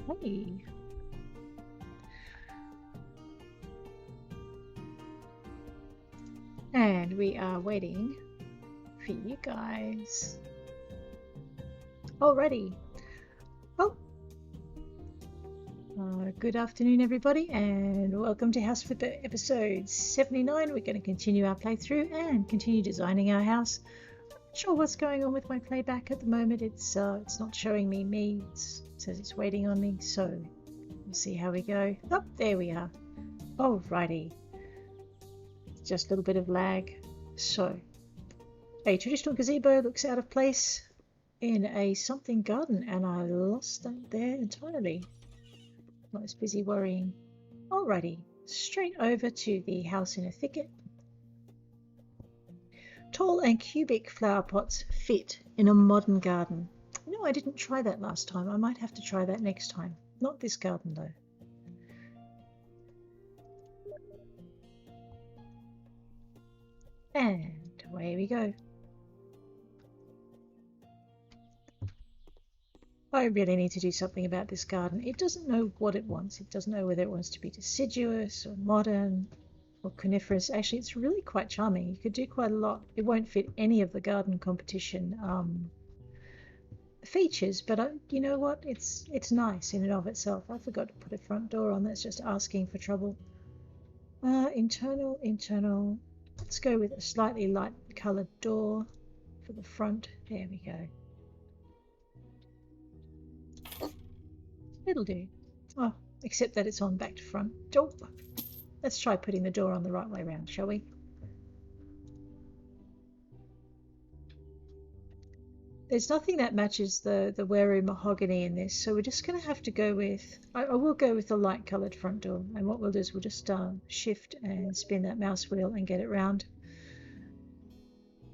Hey. And we are waiting for you guys. Alrighty. Well, good afternoon, everybody, and welcome to House Flipper episode 79. We're going to continue our playthrough and continue designing our house. Not sure what's going on with my playback at the moment. It's not showing me. It says it's waiting on me, so we'll see how we go. Oh, there we are. Alrighty. Just a little bit of lag. So, a traditional gazebo looks out of place in a something garden, and I lost that there entirely. I was busy worrying. Alrighty, straight over to the house in a thicket. Tall and cubic flower pots fit in a modern garden. No, I didn't try that last time. I might have to try that next time. Not this garden though. And away we go. I really need to do something about this garden. It doesn't know what it wants. It doesn't know whether it wants to be deciduous or modern or coniferous. Actually, it's really quite charming. You could do quite a lot. It won't fit any of the garden competition features, but you know what? It's nice in and of itself. I forgot to put a front door on. That's just asking for trouble. Internal. Let's go with a slightly light coloured door for the front. There we go. It'll do. Oh, except that it's on back to front. Oh, let's try putting the door on the right way around, shall we? There's nothing that matches the Weru mahogany in this, so we're just going to have to go with... I will go with the light coloured front door, and what we'll do is we'll just shift and spin that mouse wheel and get it round.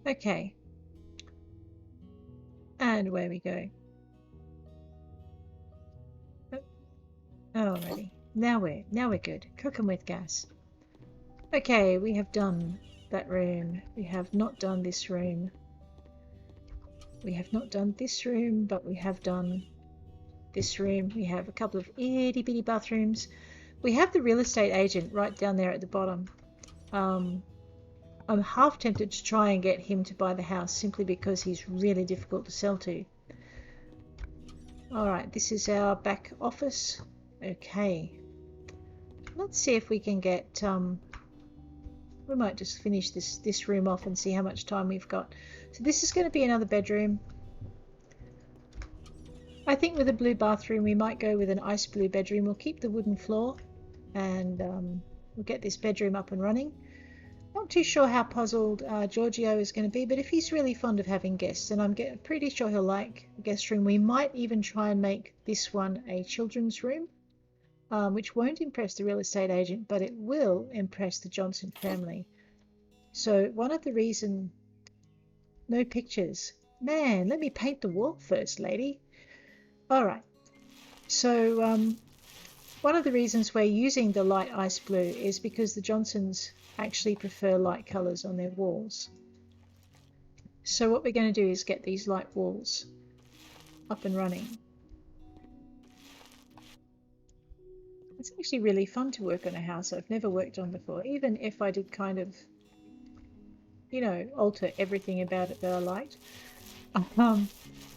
Okay. And away we go. Alrighty, now we're good. Cooking with gas. Okay, we have done that room. We have not done this room. We have not done this room, but we have done this room. We have a couple of itty bitty bathrooms. We have the real estate agent right down there at the bottom. I'm half tempted to try and get him to buy the house simply because he's really difficult to sell to. Alright, this is our back office. Okay, let's see if we can get we might just finish this room off and see how much time we've got. So this is going to be another bedroom. I think with a blue bathroom we might go with an ice blue bedroom. We'll keep the wooden floor and we'll get this bedroom up and running. Not too sure how puzzled Giorgio is going to be, but if he's really fond of having guests, and I'm pretty sure he'll like a guest room, we might even try and make this one a children's room. Which won't impress the real estate agent, but it will impress the Johnson family. So one of the reasons... No pictures. Man, let me paint the wall first, lady. Alright. So one of the reasons we're using the light ice blue is because the Johnsons actually prefer light colours on their walls. So what we're going to do is get these light walls up and running. It's actually really fun to work on a house I've never worked on before, even if I did kind of, you know, alter everything about it that I liked.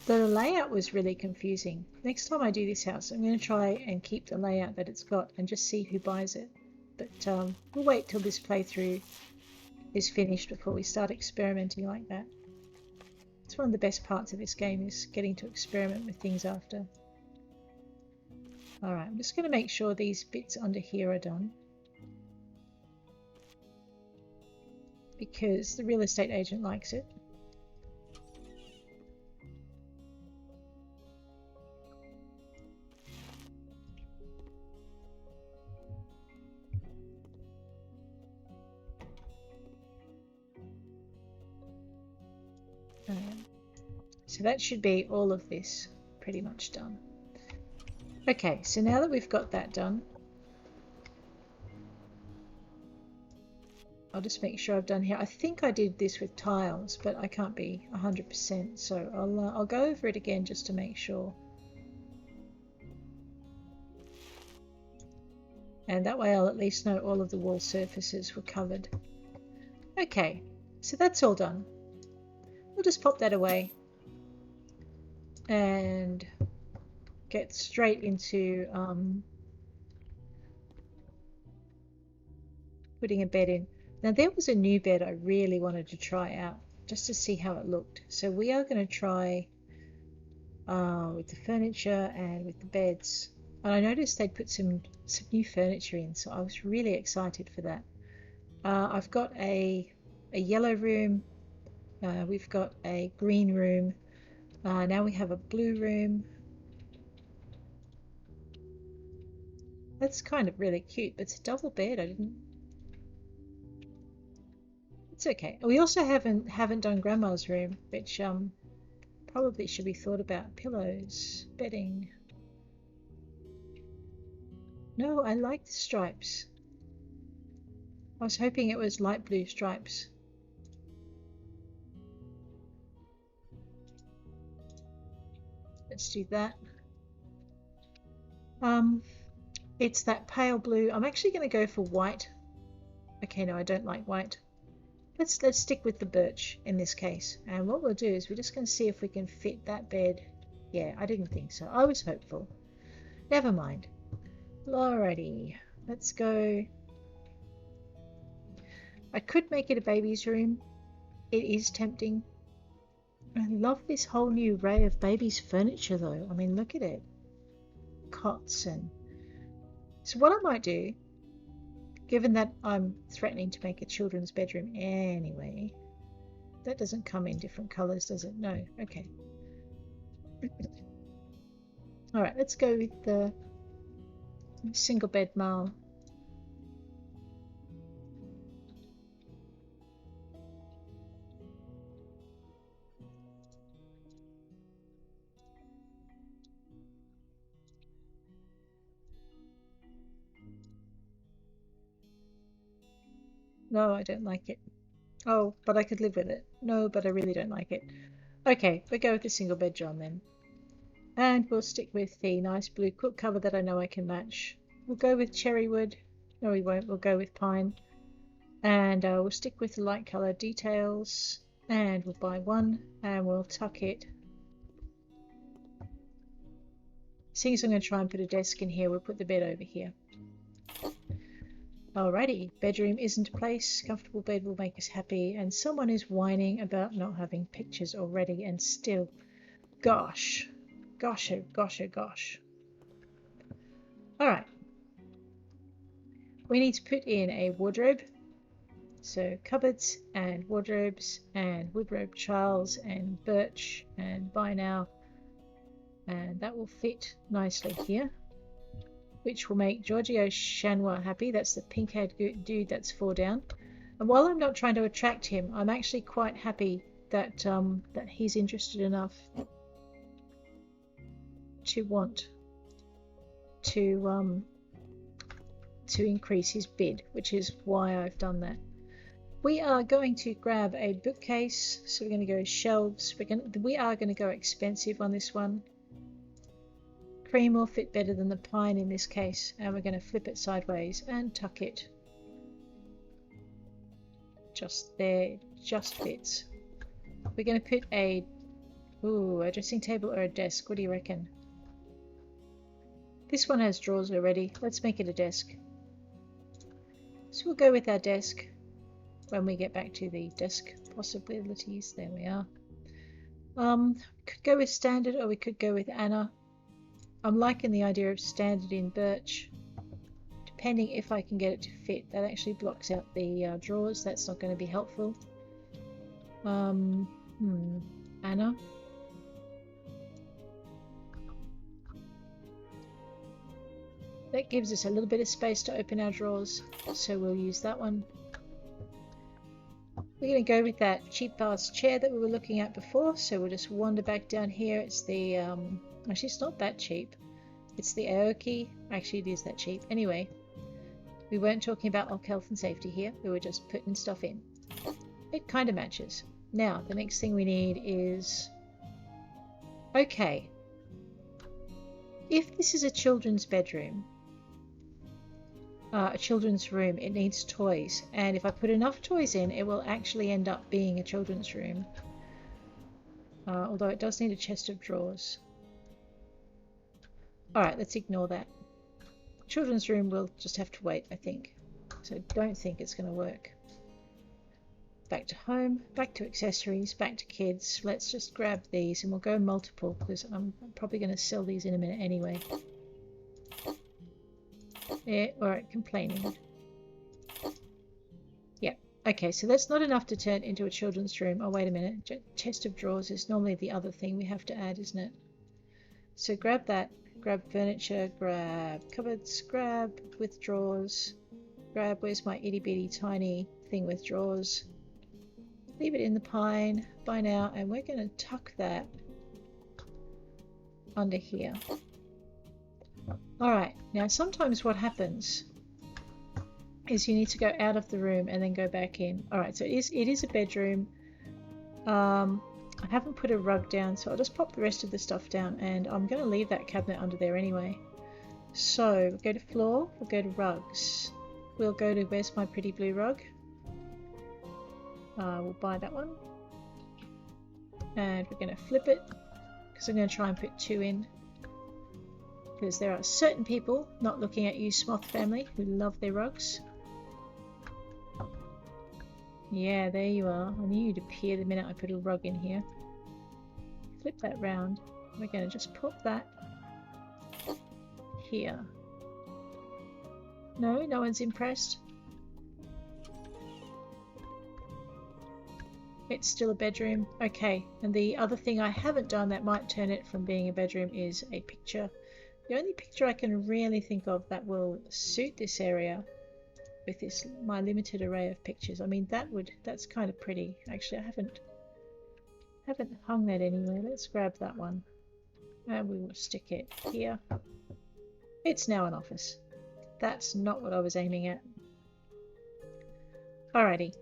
The layout was really confusing. Next time I do this house, I'm going to try and keep the layout that it's got and just see who buys it. But we'll wait till this playthrough is finished before we start experimenting like that. It's one of the best parts of this game, is getting to experiment with things after. Alright, I'm just going to make sure these bits under here are done, because the real estate agent likes it. So that should be all of this pretty much done. Okay, so now that we've got that done, I'll just make sure I've done here. I think I did this with tiles, but I can't be 100%, so I'll go over it again just to make sure. And that way I'll at least know all of the wall surfaces were covered. Okay, so that's all done. We'll just pop that away and get straight into putting a bed in. Now there was a new bed I really wanted to try out just to see how it looked. So we are going to try with the furniture and with the beds. And I noticed they'd put some new furniture in, so I was really excited for that. I've got a yellow room, we've got a green room, now we have a blue room. That's kind of really cute, but it's a double bed. It's okay. We also haven't done Grandma's room, which probably should be thought about. Pillows, bedding. No, I like the stripes. I was hoping it was light blue stripes. Let's do that. It's that pale blue. I'm actually going to go for white. Okay, no, I don't like white. Let's stick with the birch in this case. And what we'll do is we're just going to see if we can fit that bed. Yeah, I didn't think so. I was hopeful. Never mind. Alrighty, let's go. I could make it a baby's room. It is tempting. I love this whole new array of baby's furniture though. I mean, look at it. Cots and... So what I might do, given that I'm threatening to make a children's bedroom anyway, that doesn't come in different colours, does it? No. Okay. Alright, let's go with the single bed marl. No, I don't like it. Oh, but I could live with it. No, but I really don't like it. Okay, we'll go with the single bed John then. And we'll stick with the nice blue quilt cover that I know I can match. We'll go with cherry wood. No, we won't. We'll go with pine. And we'll stick with the light colour details. And we'll buy one and we'll tuck it. Seeing as I'm going to try and put a desk in here, we'll put the bed over here. Alrighty, bedroom isn't a place. Comfortable bed will make us happy. And someone is whining about not having pictures already and still. Gosh. Gosh, oh gosh, oh gosh. Alright. We need to put in a wardrobe. So cupboards and wardrobes and woodrobe Charles and birch and buy now. And that will fit nicely here. Which will make Giorgio Chanois happy. That's the pink-haired dude that's 4 down. And while I'm not trying to attract him, I'm actually quite happy that that he's interested enough to want to increase his bid, which is why I've done that. We are going to grab a bookcase, so we're going to go shelves. We are going to go expensive on this one. Cream will fit better than the pine in this case, and we're going to flip it sideways and tuck it just there. Just fits. We're going to put a dressing table or a desk. What do you reckon? This one has drawers already. Let's make it a desk. So we'll go with our desk when we get back to the desk possibilities. There we are. Could go with standard, or we could go with Anna. I'm liking the idea of standard in birch, depending if I can get it to fit. That actually blocks out the drawers. That's not going to be helpful. Anna. That gives us a little bit of space to open our drawers, so we'll use that one. We're going to go with that cheap ass chair that we were looking at before, so we'll just wander back down here. It's the actually, it's not that cheap. It's the Aoki. Actually, it is that cheap. Anyway, we weren't talking about health and safety here. We were just putting stuff in. It kind of matches. Now, the next thing we need is... Okay. If this is a children's bedroom, a children's room, it needs toys, and if I put enough toys in, it will actually end up being a children's room. Although it does need a chest of drawers. Alright, let's ignore that. Children's room will just have to wait, I think. So don't think it's going to work. Back to home, back to accessories, back to kids. Let's just grab these and we'll go multiple because I'm probably going to sell these in a minute anyway. Yeah, alright, complaining. Yeah, okay, so that's not enough to turn into a children's room. Oh, wait a minute. Chest of drawers is normally the other thing we have to add, isn't it? So grab that, grab furniture, grab cupboards, grab with drawers, grab, where's my itty bitty tiny thing with drawers? Leave it in the pine by now, and we're going to tuck that under here. Alright, now sometimes what happens is you need to go out of the room and then go back in. Alright, so it is a bedroom. I haven't put a rug down, so I'll just pop the rest of the stuff down, and I'm going to leave that cabinet under there anyway. So we'll go to floor, we'll go to rugs. We'll go to, where's my pretty blue rug? We'll buy that one. And we're going to flip it, because I'm going to try and put 2 in. Because there are certain people, not looking at you Smoth family, who love their rugs. Yeah, there you are. I knew you'd appear the minute I put a rug in here. Flip that round. We're going to just pop that here. No, no one's impressed. It's still a bedroom. Okay, and the other thing I haven't done that might turn it from being a bedroom is a picture. The only picture I can really think of that will suit this area with this my limited array of pictures. I mean, that's kind of pretty. Actually, I haven't hung that anywhere. Let's grab that one and we will stick it here. It's now an office. That's not what I was aiming at. Alrighty,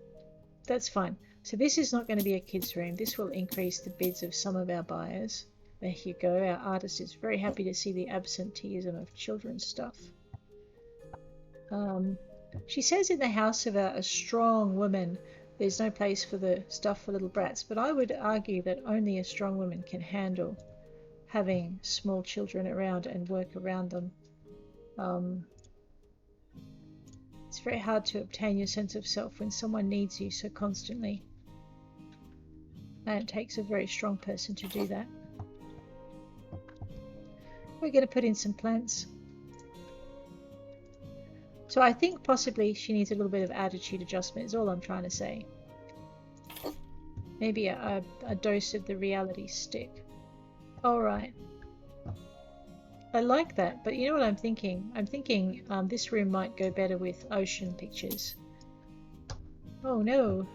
that's fine. So this is not going to be a kids' room. This will increase the bids of some of our buyers. There you go. Our artist is very happy to see the absenteeism of children's stuff. She says in the house of a strong woman, there's no place for the stuff for little brats, but I would argue that only a strong woman can handle having small children around and work around them. It's very hard to obtain your sense of self when someone needs you so constantly. And it takes a very strong person to do that. We're going to put in some plants. So I think possibly she needs a little bit of attitude adjustment is all I'm trying to say. Maybe a dose of the reality stick. Alright. I like that, but you know what I'm thinking? I'm thinking this room might go better with ocean pictures. Oh no.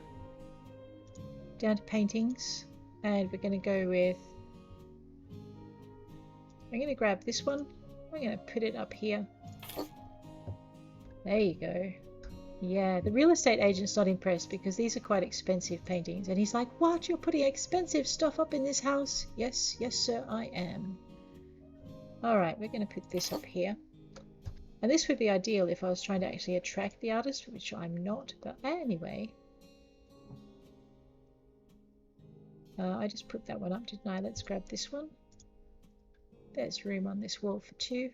Down to paintings. And we're going to go with... I'm going to grab this one. I'm going to put it up here. There you go. Yeah, the real estate agent's not impressed because these are quite expensive paintings. And he's like, what? You're putting expensive stuff up in this house? Yes, yes sir, I am. Alright, we're going to put this up here. And this would be ideal if I was trying to actually attract the artist, which I'm not. But anyway. I just put that one up, didn't I? Let's grab this one. There's room on this wall for 2.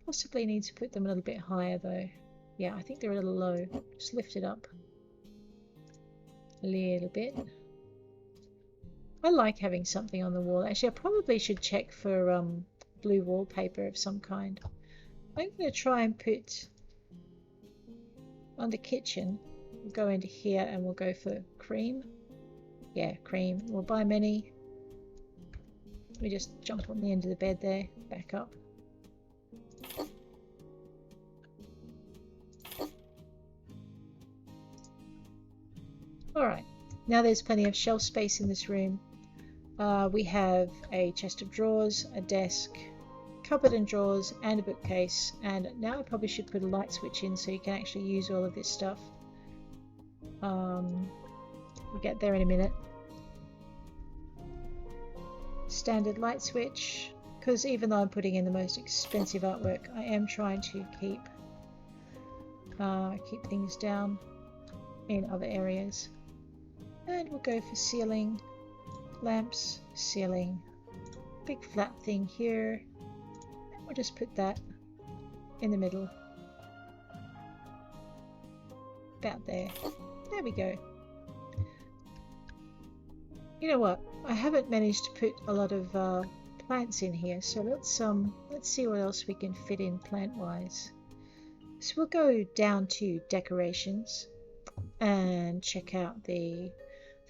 Possibly need to put them a little bit higher though. Yeah, I think they're a little low. Just lift it up a little bit. I like having something on the wall. Actually, I probably should check for blue wallpaper of some kind. I'm going to try and put under kitchen. We'll go into here and we'll go for cream. Yeah, cream. We'll buy many. We just jump on the end of the bed there. Back up. Alright, now there's plenty of shelf space in this room. We have a chest of drawers, a desk, cupboard and drawers, and a bookcase. And now I probably should put a light switch in so you can actually use all of this stuff. We'll get there in a minute. Standard light switch, because even though I'm putting in the most expensive artwork, I am trying to keep keep things down in other areas. And we'll go for ceiling, lamps, ceiling, big flat thing here. And we'll just put that in the middle. About there. There we go. You know what? I haven't managed to put a lot of plants in here, so let's see what else we can fit in plant-wise. So we'll go down to decorations and check out the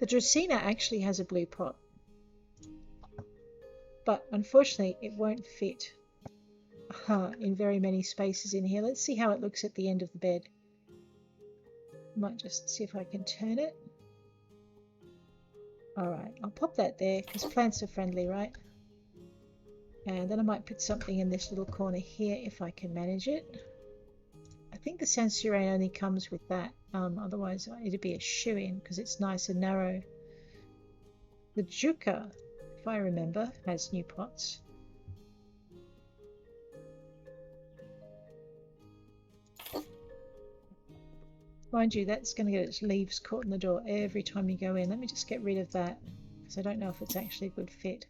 Dracaena actually has a blue pot, but unfortunately it won't fit in very many spaces in here. Let's see how it looks at the end of the bed. Might just see if I can turn it. Alright, I'll pop that there because plants are friendly, right? And then I might put something in this little corner here if I can manage it. I think the Sansurain only comes with that, otherwise it'd be a shoe-in because it's nice and narrow. The Jucca, if I remember, has new pots. Mind you, that's going to get its leaves caught in the door every time you go in. Let me just get rid of that because I don't know if it's actually a good fit.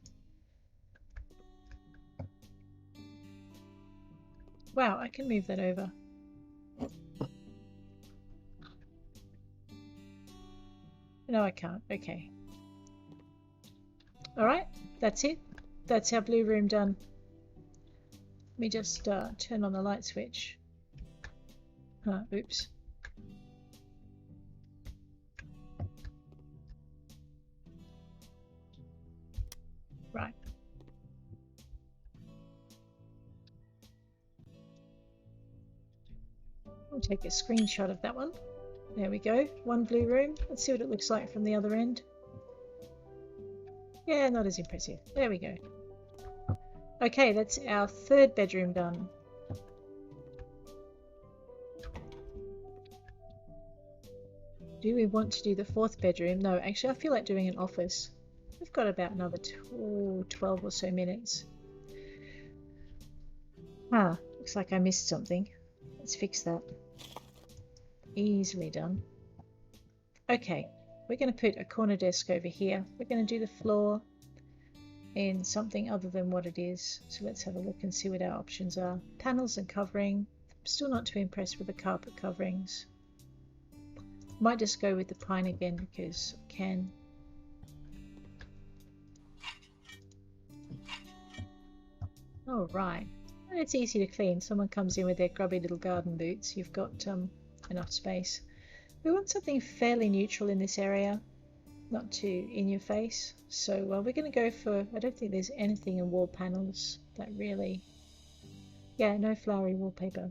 Wow, I can move that over. No, I can't. Okay. Alright, that's it. That's our blue room done. Let me just turn on the light switch. Oops. Right. We'll take a screenshot of that one. There we go. One blue room. Let's see what it looks like from the other end. Yeah, not as impressive. There we go. Okay, that's our third bedroom done. Do we want to do the fourth bedroom? No, actually I feel like doing an office. We've got about another 12 or so minutes. Looks like I missed something. Let's fix that. Easily done. Okay, we're going to put a corner desk over here. We're going to do the floor in something other than what it is. So let's have a look and see what our options are. Panels and covering. I'm still not too impressed with the carpet coverings. Might just go with the pine again because I can. Alright, and it's easy to clean. Someone comes in with their grubby little garden boots. You've got enough space. We want something fairly neutral in this area, not too in your face. So we're going to go for, I don't think there's anything in wall panels that really, yeah, no flowery wallpaper.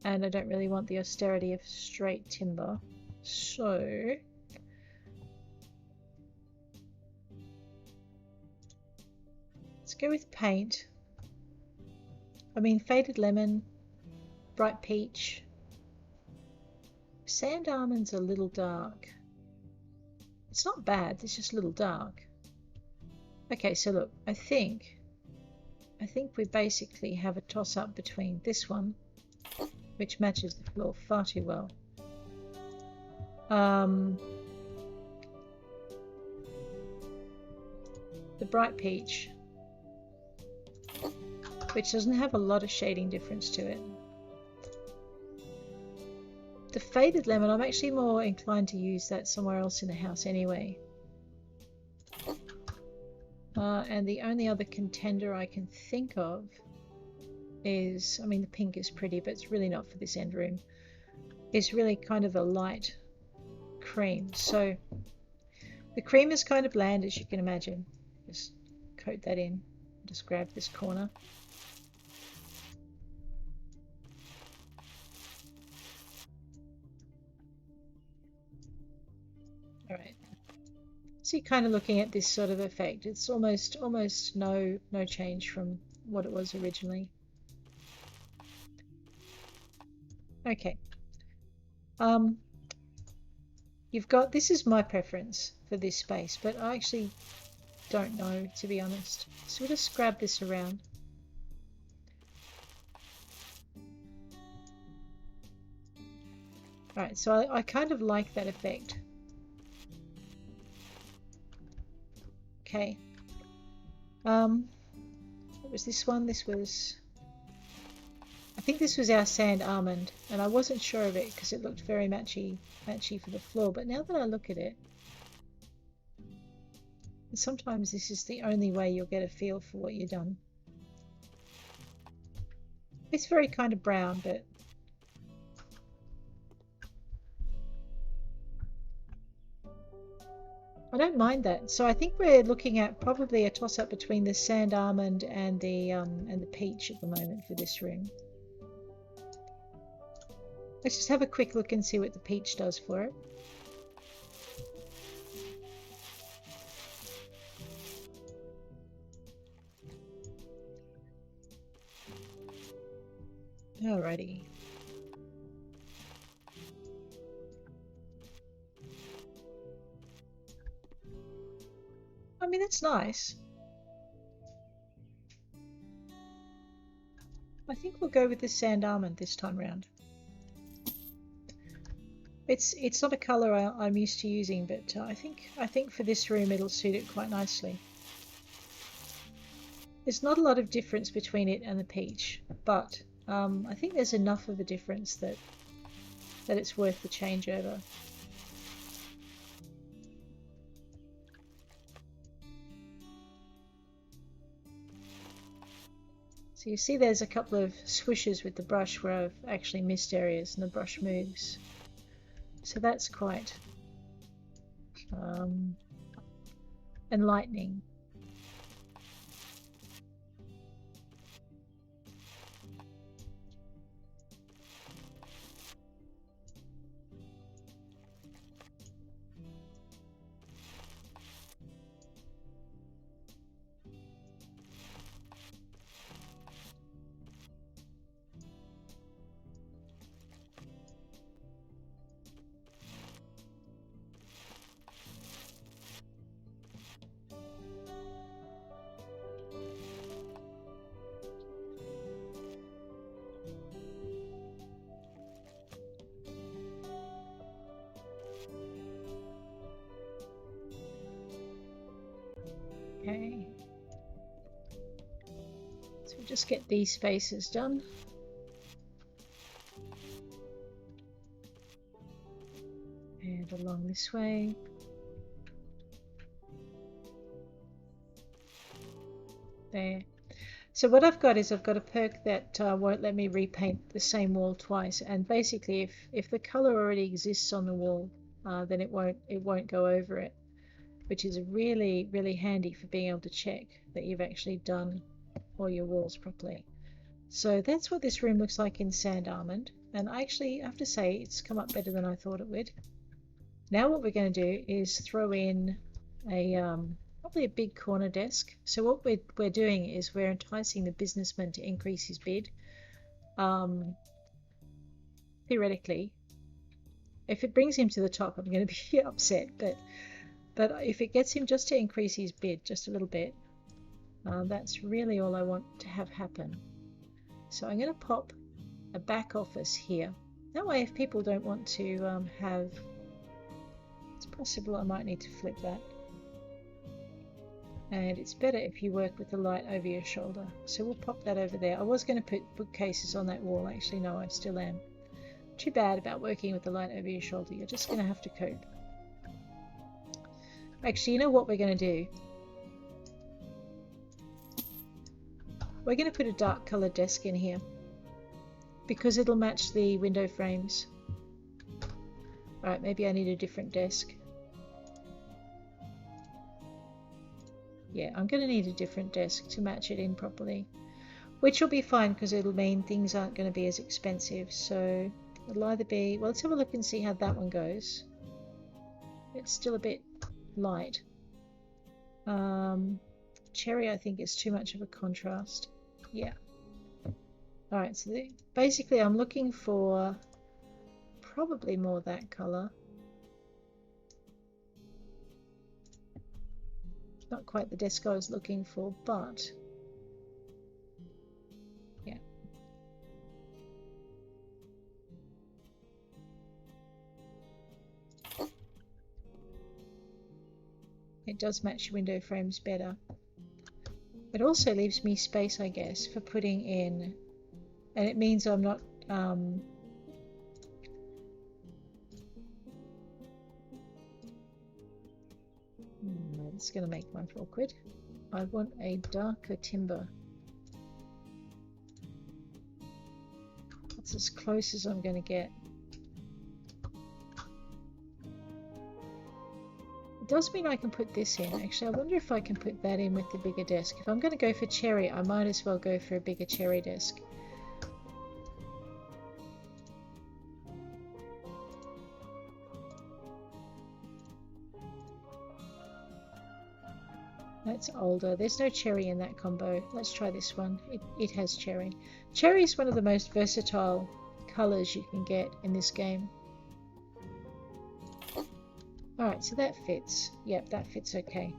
And I don't really want the austerity of straight timber. So let's go with paint. I mean, faded lemon, bright peach. Sand almond's a little dark. It's not bad, it's just a little dark. Okay, so look, I think we basically have a toss-up between this one, which matches the floor far too well. The bright peach, which doesn't have a lot of shading difference to it. The faded lemon, I'm actually more inclined to use that somewhere else in the house anyway. And the only other contender I can think of is, I mean the pink is pretty, but it's really not for this end room. It's really kind of a light cream. So the cream is kind of bland, as you can imagine. Just coat that in. Just grab this corner. Alright. So you're kind of looking at this sort of effect. It's almost no change from what it was originally. Okay. You've got, this is my preference for this space, but I actually don't know, to be honest. So we'll just grab this around. Alright, so I kind of like that effect. Okay. What was this one? This was... I think this was our sand almond, and I wasn't sure of it because it looked very matchy for the floor, but now that I look at it, sometimes this is the only way you'll get a feel for what you've done. It's very kind of brown, but I don't mind that. So I think we're looking at probably a toss-up between the sand almond and the peach at the moment for this room. Let's just have a quick look and see what the peach does for it. Alrighty. I mean, that's nice. I think we'll go with the sand almond this time round. It's not a colour I'm used to using, but I think for this room it'll suit it quite nicely. There's not a lot of difference between it and the peach, but I think there's enough of a difference that it's worth the changeover. So you see there's a couple of swishes with the brush where I've actually missed areas and the brush moves. So that's quite enlightening. Okay, so we'll just get these spaces done. And along this way. There. So what I've got is I've got a perk that won't let me repaint the same wall twice, and basically if the color already exists on the wall, then it won't go over it, which is really, really handy for being able to check that you've actually done all your walls properly. So that's what this room looks like in sand almond, and I actually have to say it's come up better than I thought it would. Now what we're going to do is throw in a probably a big corner desk. So what we're doing is we're enticing the businessman to increase his bid. Theoretically, if it brings him to the top, I'm going to be upset, but if it gets him just to increase his bid just a little bit, that's really all I want to have happen. So I'm going to pop a back office here. That way, if people don't want to have... It's possible I might need to flip that. And it's better if you work with the light over your shoulder. So we'll pop that over there. I was going to put bookcases on that wall. Actually, no, I still am. Too bad about working with the light over your shoulder. You're just going to have to cope. Actually, you know what we're going to do? We're going to put a dark colored desk in here because it'll match the window frames. Right, maybe I need a different desk. Yeah, I'm going to need a different desk to match it in properly, which will be fine because it'll mean things aren't going to be as expensive. So it'll either be, well, let's have a look and see how that one goes. It's still a bit light. Cherry, I think, is too much of a contrast. Yeah. Alright, so basically I'm looking for probably more that colour. Not quite the desk I was looking for, but yeah. It does match window frames better. It also leaves me space, I guess, for putting in, and it means I'm not it's going to make life awkward. I want a darker timber. That's as close as I'm going to get. It does mean I can put this in. Actually, I wonder if I can put that in with the bigger desk. If I'm going to go for cherry, I might as well go for a bigger cherry desk. That's older. There's no cherry in that combo. Let's try this one. It has cherry. Cherry is one of the most versatile colors you can get in this game. Alright, so that fits. Yep, that fits okay.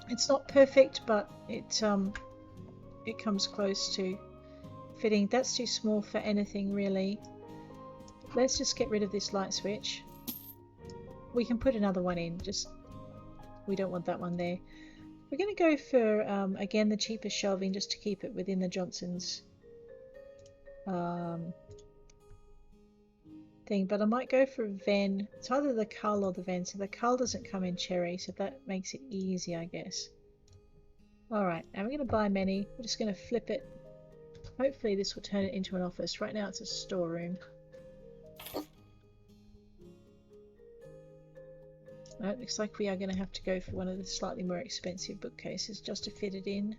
It's not perfect, but it comes close to fitting. That's too small for anything, really. Let's just get rid of this light switch. We can put another one in, just we don't want that one there. We're going to go for, again, the cheapest shelving just to keep it within the Johnson's thing, but I might go for Ven. It's either the Cull or the Ven, so the Cull doesn't come in cherry, so that makes it easy, I guess. Alright, now we're going to buy many. We're just going to flip it. Hopefully this will turn it into an office. Right now it's a storeroom. It looks like we are going to have to go for one of the slightly more expensive bookcases just to fit it in.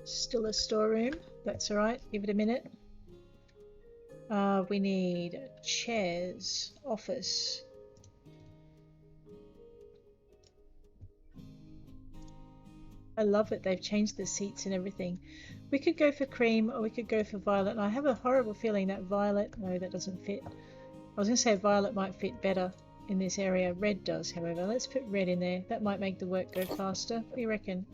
Still a storeroom. That's alright. Give it a minute. We need chairs. Office. I love it. They've changed the seats and everything. We could go for cream or we could go for violet. And I have a horrible feeling that violet... No, that doesn't fit. I was going to say violet might fit better in this area. Red does, however. Let's put red in there. That might make the work go faster. What do you reckon?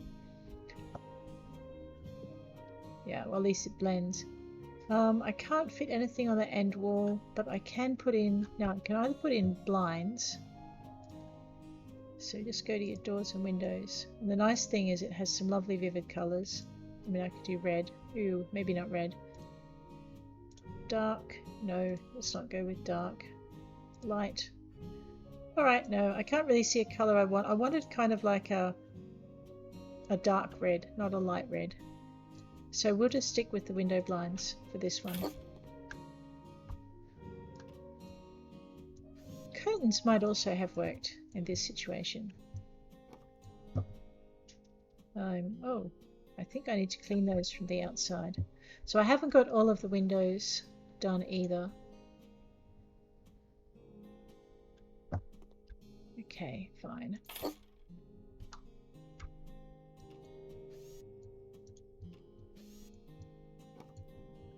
Yeah, well, at least it blends. I can't fit anything on the end wall, but I can put in... Now, I can either put in blinds. So just go to your doors and windows. And the nice thing is it has some lovely vivid colours. I mean, I could do red. Ooh, maybe not red. Dark. No, let's not go with dark. Light. Alright, no, I can't really see a colour I want. I wanted kind of like a dark red, not a light red. So we'll just stick with the window blinds for this one. Curtains might also have worked in this situation. Oh, I think I need to clean those from the outside. So I haven't got all of the windows done either. Okay, fine.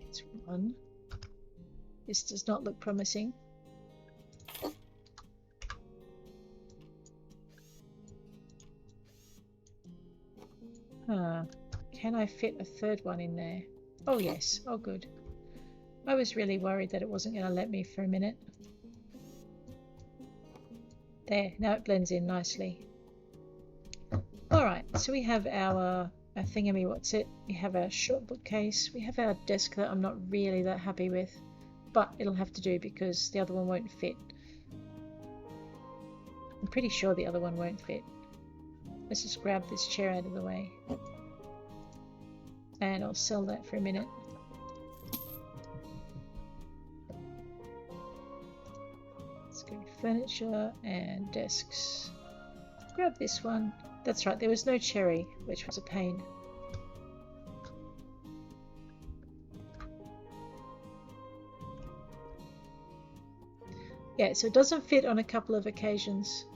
That's one. This does not look promising. Can I fit a third one in there? Oh yes, oh good. I was really worried that it wasn't going to let me for a minute. There, now it blends in nicely. Alright, so we have our thingamy, what's it? We have our short bookcase. We have our desk that I'm not really that happy with, but it'll have to do because the other one won't fit. I'm pretty sure the other one won't fit. Let's just grab this chair out of the way. And I'll sell that for a minute. Let's go furniture and desks. Grab this one. That's right, there was no cherry, which was a pain. Yeah, so it doesn't fit on a couple of occasions.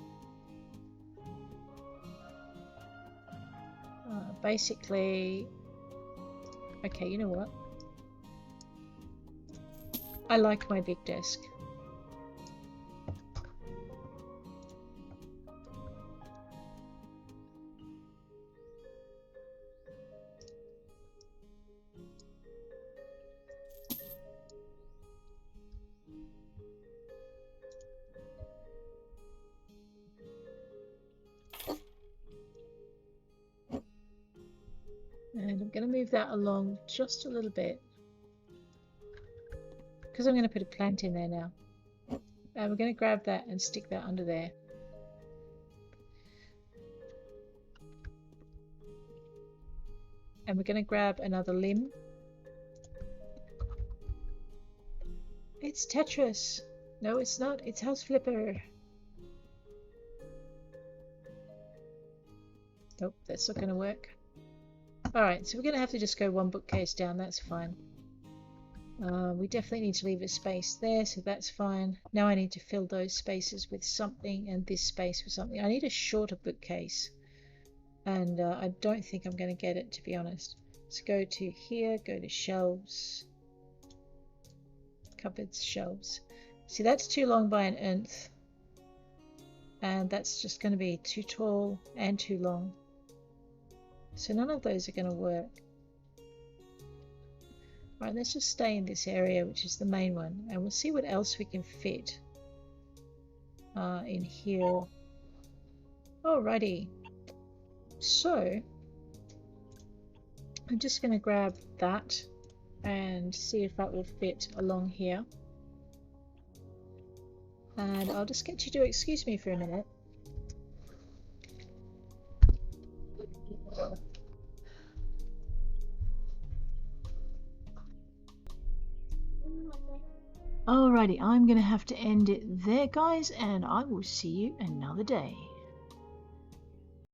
Basically, okay, you know what? I like my big desk. going to move that along just a little bit because I'm going to put a plant in there now. And we're going to grab that and stick that under there. And we're going to grab another limb. It's Tetris. No, it's not. It's House Flipper. Nope, that's not going to work. Alright, so we're going to have to just go one bookcase down. That's fine. We definitely need to leave a space there, so that's fine. Now I need to fill those spaces with something and this space with something. I need a shorter bookcase. And I don't think I'm going to get it, to be honest. Let's go to here, go to shelves. Cupboards, shelves. See, that's too long by an nth. And that's just going to be too tall and too long. So none of those are going to work. Right, let's just stay in this area, which is the main one, and we'll see what else we can fit in here. Alrighty. So I'm just going to grab that and see if that will fit along here. And I'll just get you to excuse me for a minute. Alrighty, I'm going to have to end it there, guys, and I will see you another day.